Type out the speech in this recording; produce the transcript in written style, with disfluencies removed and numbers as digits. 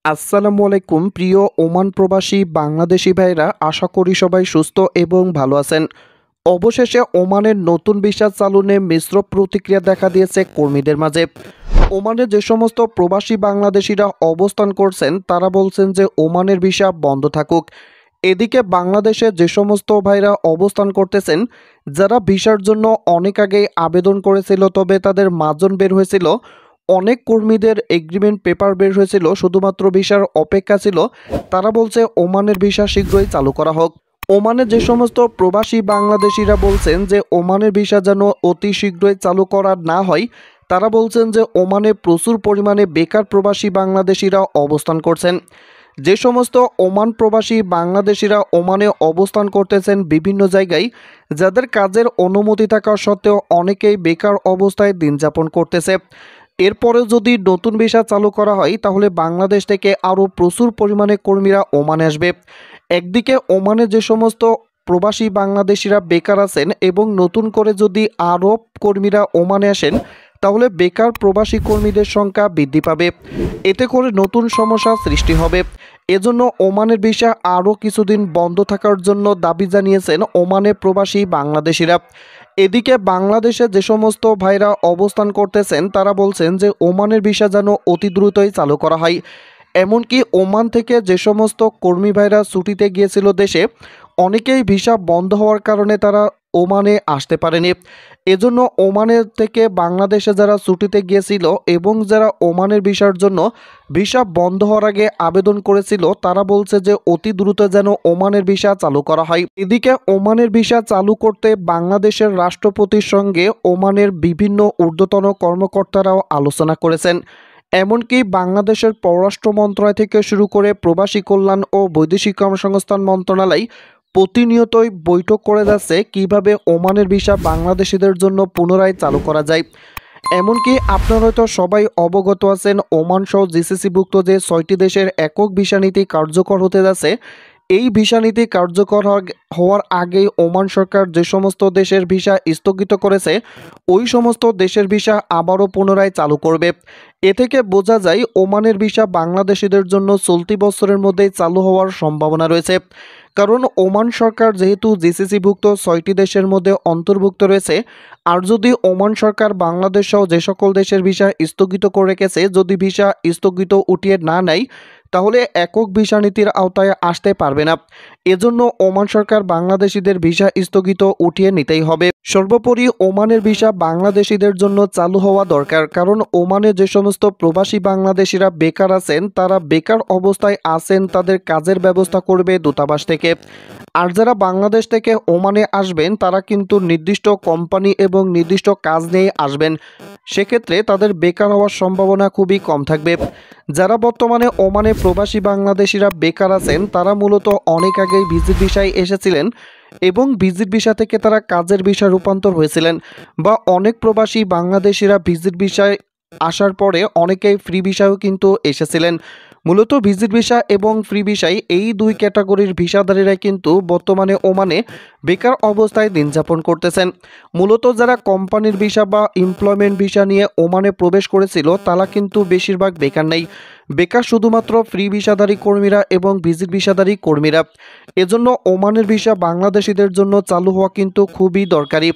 আসসালামু আলাইকুম প্রিয় ওমান প্রবাসী বাংলাদেশি ভাইরা, আশা করি সবাই সুস্থ এবং ভালো আছেন। অবশেষে ওমানের নতুন ভিসা চালু নিয়ে মিশ্র প্রতিক্রিয়া দেখা দিয়েছে কর্মীদের মাঝে। ওমানে যে সমস্ত প্রবাসী বাংলাদেশিরা অবস্থান করছেন তারা বলছেন যে ওমানের ভিসা বন্ধ থাকুক। এদিকে বাংলাদেশে যে সমস্ত ভাইরা অবস্থান করতেছেন, যারা ভিসার জন্য অনেক আগেই আবেদন করেছিল তবে তাদের মাজন বের হয়েছিল, অনেক কর্মীদের এগ্রিমেন্ট পেপার বের হয়েছিল, শুধুমাত্র ভিসার অপেক্ষা ছিল, তারা বলছে ওমানের ভিসা শীঘ্রই চালু করা হোক। ওমানে যে সমস্ত প্রবাসী বাংলাদেশিরা বলছেন যে ওমানের ভিসা যেন অতি শীঘ্রই চালু করা না হয়, তারা বলছেন যে ওমানে প্রচুর পরিমাণে বেকার প্রবাসী বাংলাদেশিরা অবস্থান করছেন। যে সমস্ত ওমান প্রবাসী বাংলাদেশিরা ওমানে অবস্থান করতেছেন বিভিন্ন জায়গায়, যাদের কাজের অনুমতি থাকা সত্ত্বেও অনেকেই বেকার অবস্থায় দিন যাপন করতেছে। এরপরে যদি নতুন ভিসা চালু করা হয় তাহলে বাংলাদেশ থেকে আরও প্রচুর পরিমাণে কর্মীরা ওমানে আসবে। একদিকে ওমানে যে সমস্ত প্রবাসী বাংলাদেশিরা বেকার আছেন এবং নতুন করে যদি আরও কর্মীরা ওমানে আসেন তাহলে বেকার প্রবাসী কর্মীদের সংখ্যা বৃদ্ধি পাবে, এতে করে নতুন সমস্যা সৃষ্টি হবে। এজন্য ওমানের ভিসা আরও কিছুদিন বন্ধ থাকার জন্য দাবি জানিয়েছেন ওমানের প্রবাসী বাংলাদেশিরা। এদিকে বাংলাদেশে যে সমস্ত ভাইরা অবস্থান করতেছেন তারা বলছেন যে ওমানের ভিসা যেন অতি দ্রুতই চালু করা হয়। এমনকি ওমান থেকে যে সমস্ত কর্মী ভাইরা ছুটিতে গিয়েছিল দেশে, অনেকেই ভিসা বন্ধ হওয়ার কারণে তারা ওমানে আসতে পারেনি। এজন্য ওমানের থেকে বাংলাদেশে যারা ছুটিতে গিয়েছিল এবং যারা ওমানের ভিসার জন্য ভিসা বন্ধ হওয়ার আগে আবেদন করেছিল তারা বলছে যে অতি দ্রুত যেন ওমানের ভিসা চালু করা হয়। এদিকে ওমানের ভিসা চালু করতে বাংলাদেশের রাষ্ট্রপতির সঙ্গে ওমানের বিভিন্ন ঊর্ধ্বতন কর্মকর্তারাও আলোচনা করেছেন। এমনকি বাংলাদেশের পররাষ্ট্র মন্ত্রণালয় থেকে শুরু করে প্রবাসী কল্যাণ ও বৈদেশিক কর্মসংস্থান মন্ত্রণালয় প্রতিনিয়তই বৈঠক করে যাচ্ছে কিভাবে ওমানের ভিসা বাংলাদেশিদের জন্য পুনরায় চালু করা যায়। এমনকি আপনারা হয়তো সবাই অবগত আছেন ওমান সহ জিসিসিভুক্ত যে 6টি দেশের একক ভিসা নীতি কার্যকর হতে যাচ্ছে। এই ভিসা নীতি কার্যকর হওয়ার আগেই ওমান সরকার যে সমস্ত দেশের ভিসা স্থগিত করেছে ওই সমস্ত দেশের ভিসা আবারও পুনরায় চালু করবে। এ থেকে বোঝা যায় ওমানের ভিসা বাংলাদেশিদের জন্য চলতি বছরের মধ্যেই চালু হওয়ার সম্ভাবনা রয়েছে। কারণ ওমান সরকার যেহেতু জিসিসিভুক্ত 6টি দেশের মধ্যে অন্তর্ভুক্ত রয়েছে, আর যদি ওমান সরকার বাংলাদেশ সহ যে সকল দেশের ভিসা স্থগিত করে রেখেছে যদি ভিসা স্থগিত উঠিয়ে না নেয় তাহলে একক ভিসা নীতির আওতায় আসতে পারবে না। এজন্য ওমান সরকার বাংলাদেশিদের ভিসা স্থগিত উঠিয়ে নিতেই হবে। সর্বোপরি ওমানের ভিসা বাংলাদেশিদের জন্য চালু হওয়া দরকার, কারণ ওমানে যে সমস্ত প্রবাসী বাংলাদেশিরা বেকার আছেন তারা বেকার অবস্থায় আছেন, তাদের কাজের ব্যবস্থা করবে দূতাবাস থেকে। আর যারা বাংলাদেশ থেকে ওমানে আসবেন তারা কিন্তু নির্দিষ্ট কোম্পানি এবং নির্দিষ্ট কাজ নিয়ে আসবেন, সেক্ষেত্রে তাদের বেকার হওয়ার সম্ভাবনা খুবই কম থাকবে। যারা বর্তমানে ওমানে প্রবাসী বাংলাদেশিরা বেকার আছেন তারা মূলত অনেক আগেই ভিজিট ভিসায় এসেছিলেন এবং ভিজিট ভিসা থেকে তারা কাজের ভিসা রূপান্তর হয়েছিলেন, বা অনেক প্রবাসী বাংলাদেশিরা ভিজিট ভিসায় আসার পরে অনেকেই ফ্রি ভিসাও কিন্তু এসেছিলেন। মূলত ভিজিট ভিসা এবং ফ্রি ভিসায় এই দুই ক্যাটাগরির ভিসাধারীরা কিন্তু বর্তমানে ওমানে বেকার অবস্থায় দিন যাপন করতেছেন। মূলত যারা কোম্পানির ভিসা বা এমপ্লয়মেন্ট ভিসা নিয়ে ওমানে প্রবেশ করেছিল তারা কিন্তু বেশিরভাগ বেকার নেই, বেকার শুধুমাত্র ফ্রি ভিসাধারী কর্মীরা এবং ভিজিট ভিসাধারী কর্মীরা। এজন্য ওমানের ভিসা বাংলাদেশিদের জন্য চালু হওয়া কিন্তু খুবই দরকারি।